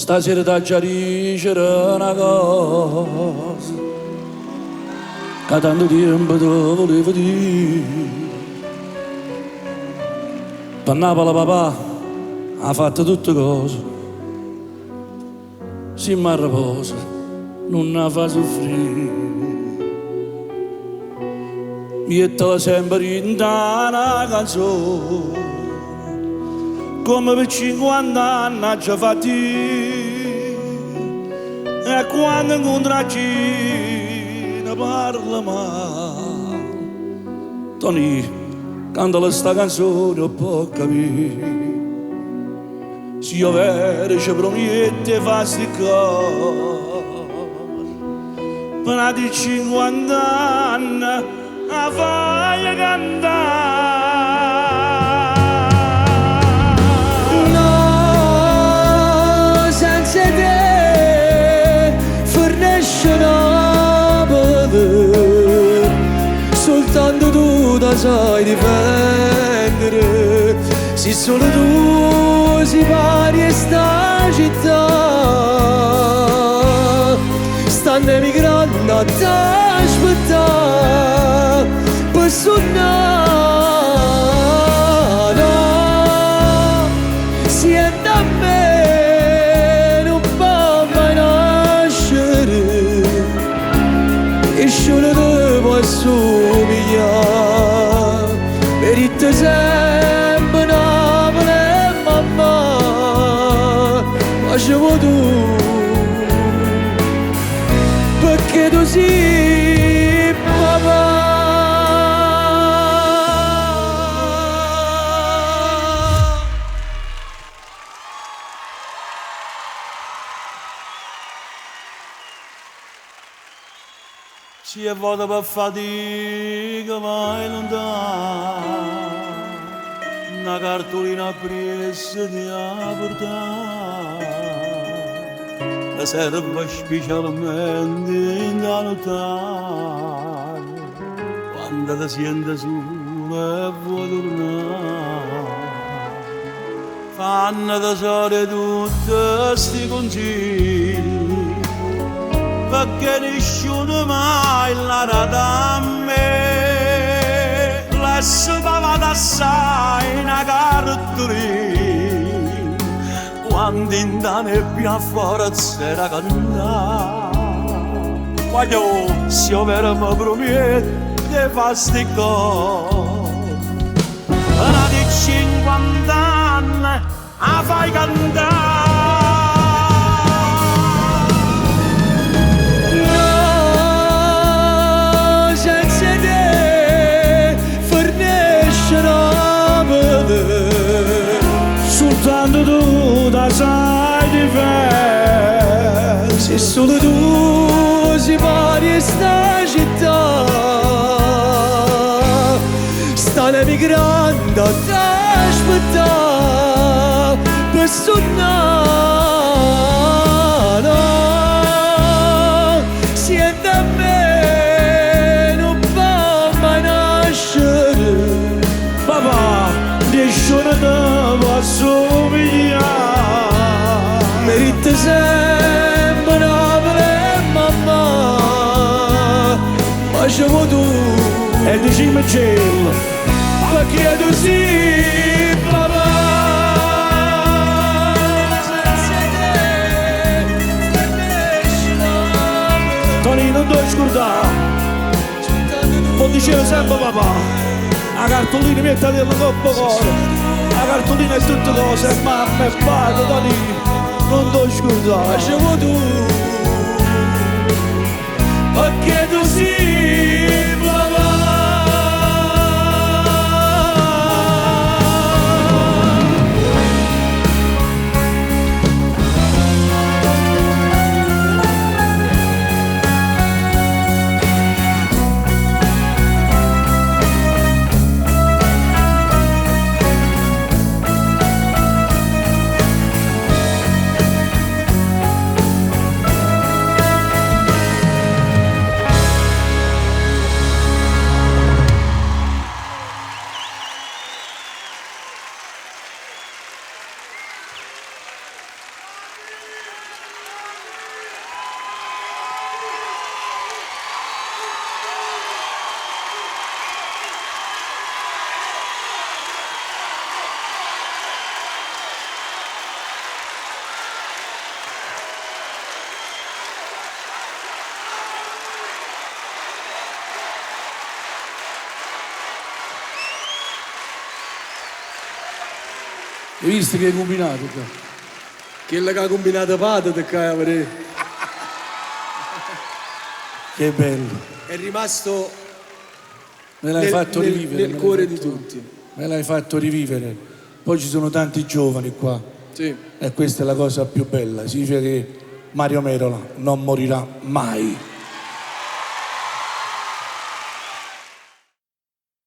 Stasera da chiarire una cosa che tanto tempo te volevo dire. Per Napoli papà ha fatto tutte cose, si mi riposa, non la fa soffrire. Mi mettela sempre in una canzone, come per 50 anni ha già fatto. E quando incontra chi ne parla male, Tony canta questa canzone e può capire. Se io vero ci promette fa sti cose, per di 50 anni la fai cantare. No, senza te fornisce Napoli, soltanto tu la sai difendere. Se solo tu si pari sta città, stanno emigrando a t'aspettare per suonare. Siete a me, non può mai nascere, e solo te può somigliare. Merita sempre Napoli e mamma, facevo tu, perché tu sei papà. Si è vuota per fatica mai lontano, una cartolina presa ti ha portato, la serve specialmente in da lontano, quando ti senti sola e vuoi tornare. Fanno tesoro tutti sti consigli, perché nessuno mai l'ha dato a me. Lasciava assai una cartolina, quando in da nebbia forza era cantata. Quando si ovvero mi promette fa sti cose, una di 50 anni la fai cantare. Soltanto tu da sai difendere, se solo tu si pari sta città, stanno emigrando a t'aspettare per suonare. Siete a me, non può mai nascere, papà, nessuno te può somigliare. Merita sempre Napoli e mamma, facevo tu e dicimi cielo, perché tu sei papà. Tony, non devi scordare, lo dicevo sempre papà, la cartolina mette nel coppo cuore, la cartolina è tutte cose, mamma e padre, Tony, non devi scordare. Facevo tu, perché tu sei papà. Hai visto che hai combinato qua? Quello che ha combinato Pato te che a vedere. Che bello. È rimasto Me l'hai fatto rivivere. nel cuore di tutti. Me l'hai fatto rivivere. Poi ci sono tanti giovani qua. Sì. E questa è la cosa più bella. Significa che Mario Merola non morirà mai.